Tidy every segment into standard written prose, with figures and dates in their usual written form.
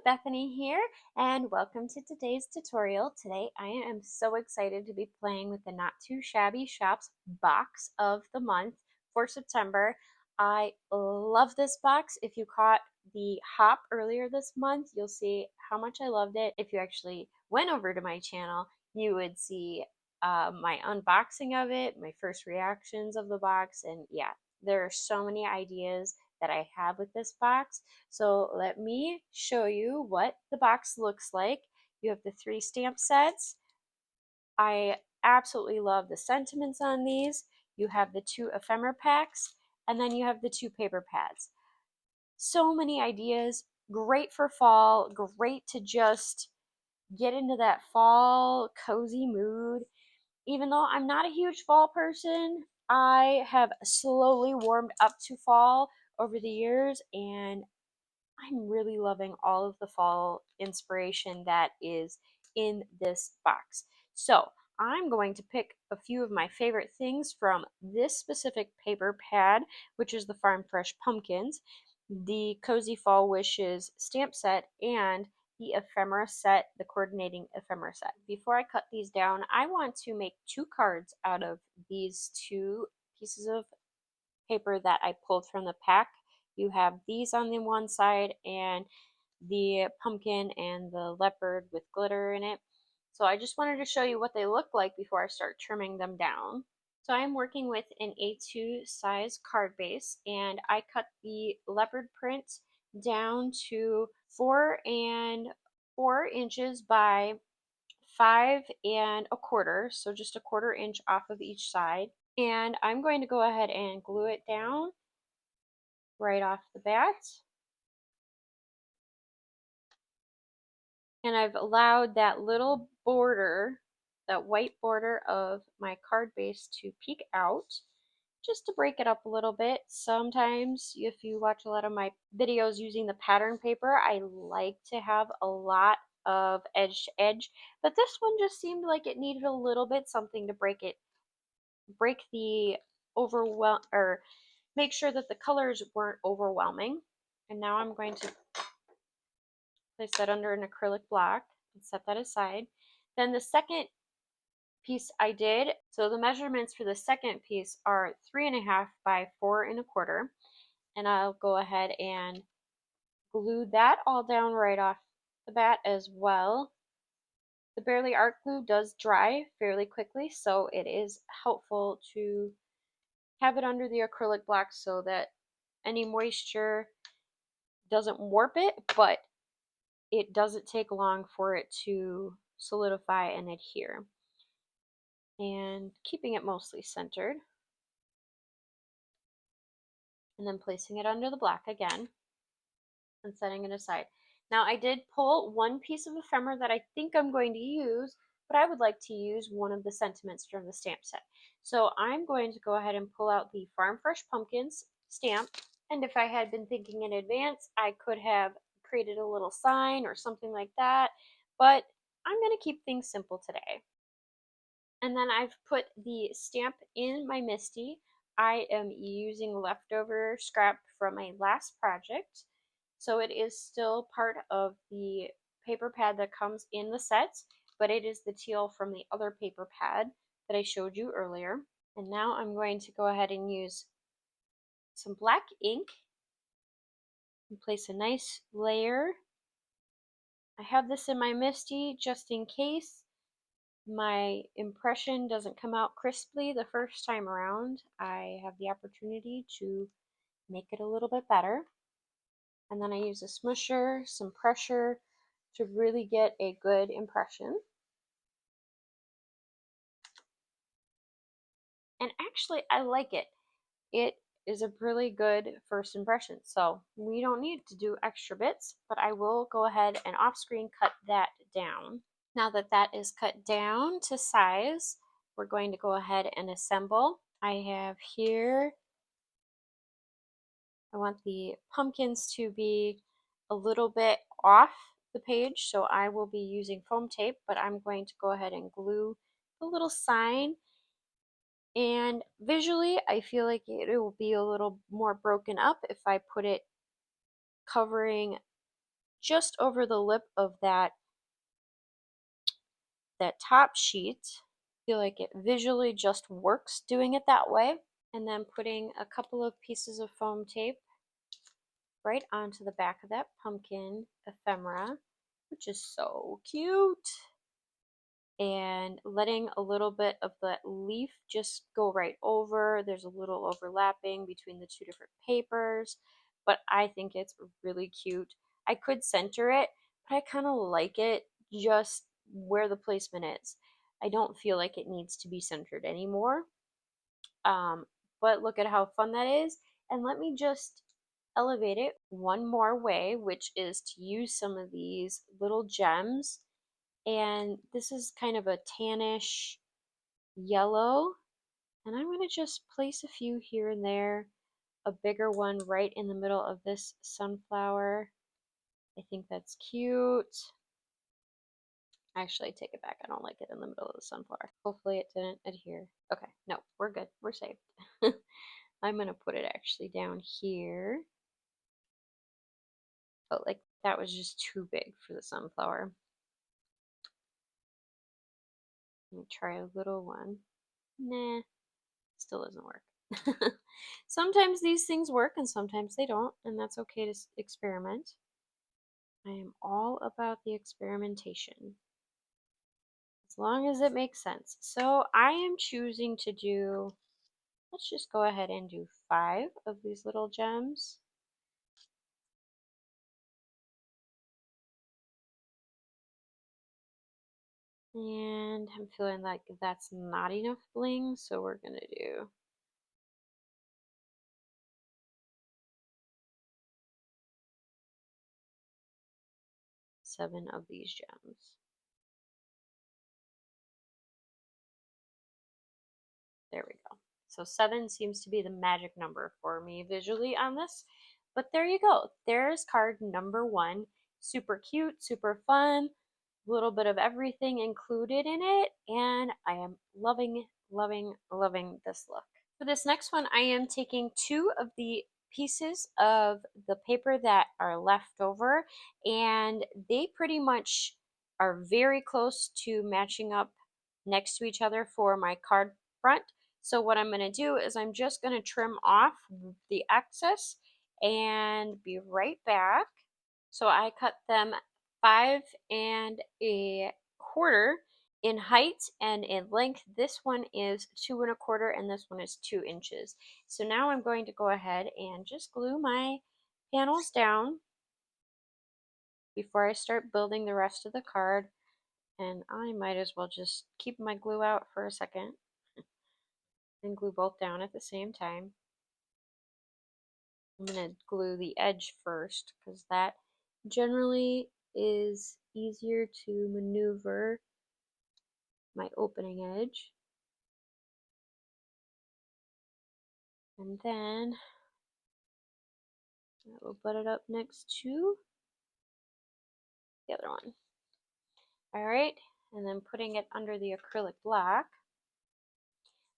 Bethany here, and welcome to today's tutorial. Today I am so excited to be playing with the Not Too Shabby Shops box of the month for September. I love this box. If you caught the hop earlier this month, you'll see how much I loved it. If you actually went over to my channel, you would see my unboxing of it, my first reactions of the box, and yeah, there are so many ideas that I have with this box. So let me show you what the box looks like. You have the 3 stamp sets. I absolutely love the sentiments on these. You have the 2 ephemera packs, and then you have the 2 paper pads. So many ideas, great for fall, great to just get into that fall cozy mood. Even though I'm not a huge fall person, I have slowly warmed up to fall over the years, and I'm really loving all of the fall inspiration that is in this box. So I'm going to pick a few of my favorite things from this specific paper pad, which is the Farm Fresh Pumpkins, the Cozy Fall Wishes stamp set, and the ephemera set, the coordinating ephemera set. Before I cut these down, I want to make 2 cards out of these 2 pieces of paper that I pulled from the pack. You have these on the one side and the pumpkin and the leopard with glitter in it. So I just wanted to show you what they look like before I start trimming them down. So I'm working with an A2 size card base, and I cut the leopard print down to 4 inches by 5 1/4, so just a 1/4 inch off of each side. And I'm going to go ahead and glue it down right off the bat. And I've allowed that little border, that white border of my card base to peek out just to break it up a little bit. Sometimes if you watch a lot of my videos using the pattern paper, I like to have a lot of edge to edge, but this one just seemed like it needed a little bit something to break the overwhelm, or make sure that the colors weren't overwhelming. And now I'm going to place that under an acrylic block and set that aside. Then the second piece I did, so the measurements for the second piece are 3.5 by 4 1/4, and I'll go ahead and glue that all down right off the bat as well. The Barely Art glue does dry fairly quickly, so it is helpful to have it under the acrylic block so that any moisture doesn't warp it, but it doesn't take long for it to solidify and adhere. And keeping it mostly centered. And then placing it under the block again and setting it aside. Now I did pull one piece of ephemera that I think I'm going to use, but I would like to use one of the sentiments from the stamp set. So I'm going to go ahead and pull out the Farm Fresh Pumpkins stamp. And if I had been thinking in advance, I could have created a little sign or something like that, but I'm going to keep things simple today. And then I've put the stamp in my Misti. I am using leftover scrap from my last project, so it is still part of the paper pad that comes in the set, but it is the teal from the other paper pad that I showed you earlier. And now I'm going to go ahead and use some black ink and place a nice layer. I have this in my Misti just in case my impression doesn't come out crisply the first time around. I have the opportunity to make it a little bit better. And then I use a smusher, some pressure to really get a good impression. And actually, I like it. It is a really good first impression. So we don't need to do extra bits, but I will go ahead and off screen cut that down. Now that that is cut down to size, we're going to go ahead and assemble. I have here, I want the pumpkins to be a little bit off the page, so I will be using foam tape, but I'm going to go ahead and glue the little sign. And visually, I feel like it will be a little more broken up if I put it covering just over the lip of that top sheet. I feel like it visually just works doing it that way. And then putting a couple of pieces of foam tape right onto the back of that pumpkin ephemera, which is so cute. And letting a little bit of that leaf just go right over. There's a little overlapping between the two different papers, but I think it's really cute. I could center it, but I kind of like it just where the placement is. I don't feel like it needs to be centered anymore. Um, but look at how fun that is. And let me just elevate it one more way, which is to use some of these little gems. And this is kind of a tannish yellow. And I'm going to just place a few here and there. A bigger one right in the middle of this sunflower. I think that's cute. Actually, I take it back. I don't like it in the middle of the sunflower. Hopefully it didn't adhere. Okay, no, we're good. We're safe. I'm going to put it actually down here. But like that was just too big for the sunflower. Let me try a little one. Nah, still doesn't work. Sometimes these things work and sometimes they don't, and that's okay to experiment. I am all about the experimentation as long as it makes sense. So I am choosing to do, let's just go ahead and do 5 of these little gems. And I'm feeling like that's not enough bling, so we're gonna do seven of these gems. There we go. So 7 seems to be the magic number for me visually on this. But there you go. There's card number 1. Super cute, super fun, a little bit of everything included in it. And I am loving, loving, loving this look. For this next one, I am taking 2 of the pieces of the paper that are left over, and they pretty much are very close to matching up next to each other for my card front. So what I'm going to do is I'm just going to trim off the excess and be right back. So I cut them 5 1/4 in height, and in length. This one is 2 1/4 and this one is 2 inches. So now I'm going to go ahead and just glue my panels down before I start building the rest of the card. And I might as well just keep my glue out for a second and glue both down at the same time. I'm going to glue the edge first because that generally is easier to maneuver my opening edge. And then I will butt it up next to the other one. All right, and then putting it under the acrylic block.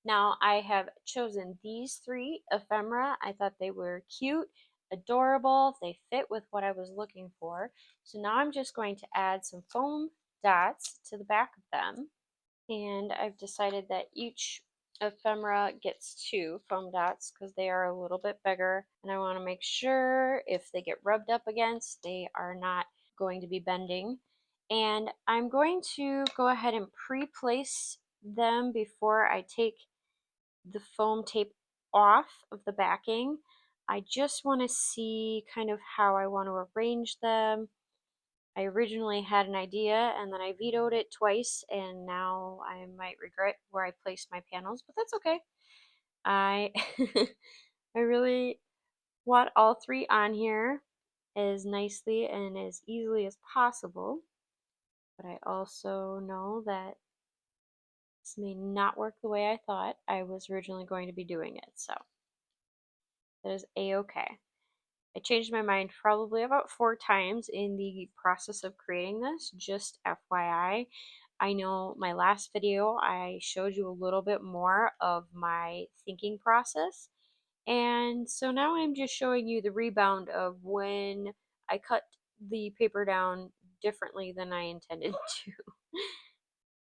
Now I have chosen these 3 ephemera. I thought they were cute, adorable. They fit with what I was looking for. So now I'm just going to add some foam dots to the back of them. And I've decided that each ephemera gets 2 foam dots because they are a little bit bigger. And I want to make sure if they get rubbed up against, they are not going to be bending. And I'm going to go ahead and pre-place them before I take the foam tape off of the backing. I just want to see kind of how I want to arrange them. I originally had an idea and then I vetoed it twice, and now I might regret where I placed my panels, but that's okay. I I really want all 3 on here as nicely and as easily as possible, but I also know that this may not work the way I thought I was originally going to be doing it, so that is a-okay. I changed my mind probably about 4 times in the process of creating this, just FYI. I know my last video I showed you a little bit more of my thinking process, and so now I'm just showing you the rebound of when I cut the paper down differently than I intended to.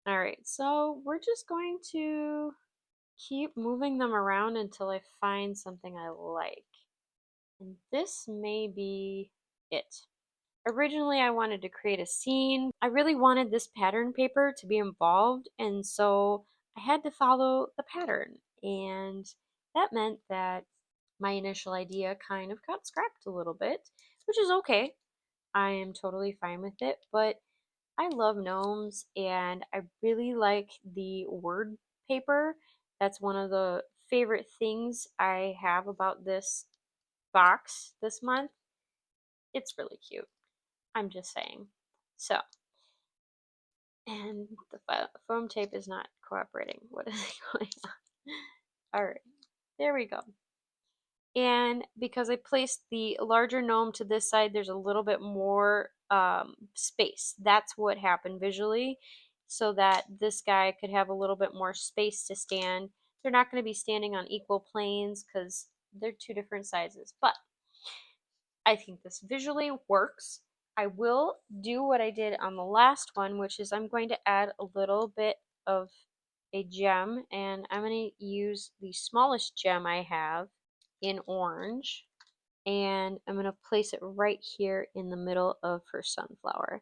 All right, so we're just going to keep moving them around until I find something I like. And this may be it. Originally, I wanted to create a scene. I really wanted this pattern paper to be involved, and so I had to follow the pattern. And that meant that my initial idea kind of got scrapped a little bit, which is okay. I am totally fine with it, but I love gnomes and I really like the word paper. That's one of the favorite things I have about this box this month. It's really cute. I'm just saying. So, and the foam tape is not cooperating. What is going on? All right, there we go. And because I placed the larger gnome to this side, there's a little bit more space. That's what happened visually, so that this guy could have a little bit more space to stand. They're not going to be standing on equal planes because they're two different sizes, but I think this visually works. I will do what I did on the last one, which is I'm going to add a little bit of a gem, and I'm going to use the smallest gem I have in orange, and I'm going to place it right here in the middle of her sunflower.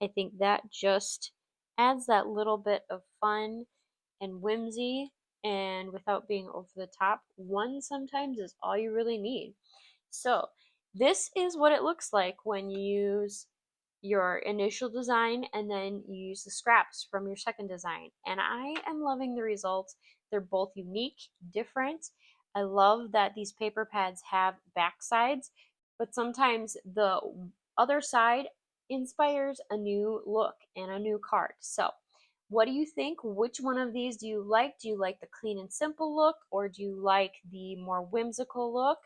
I think that just adds that little bit of fun and whimsy, and without being over the top. One sometimes is all you really need. So this is what it looks like when you use your initial design and then you use the scraps from your second design. And I am loving the results. They're both unique, different. I love that these paper pads have back sides, but sometimes the other side inspires a new look and a new card. So what do you think? Which one of these do you like? Do you like the clean and simple look, or do you like the more whimsical look?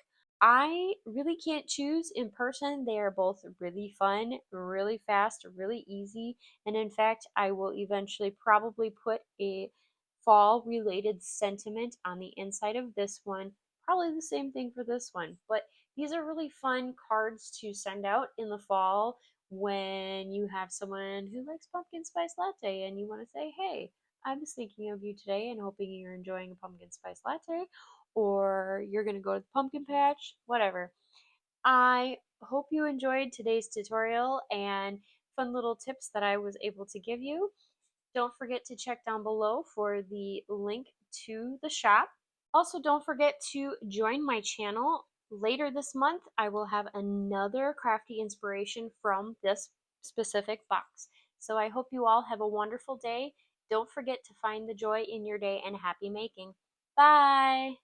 I really can't choose in person. They are both really fun, really fast, really easy. And in fact, I will eventually probably put a fall related sentiment on the inside of this one. Probably the same thing for this one. But these are really fun cards to send out in the fall when you have someone who likes pumpkin spice latte and you want to say, hey, I was thinking of you today and hoping you're enjoying a pumpkin spice latte, or you're going to go to the pumpkin patch, whatever. I hope you enjoyed today's tutorial and fun little tips that I was able to give you. Don't forget to check down below for the link to the shop. Also, don't forget to join my channel. Later this month, I will have another crafty inspiration from this specific box. So I hope you all have a wonderful day. Don't forget to find the joy in your day and happy making. Bye!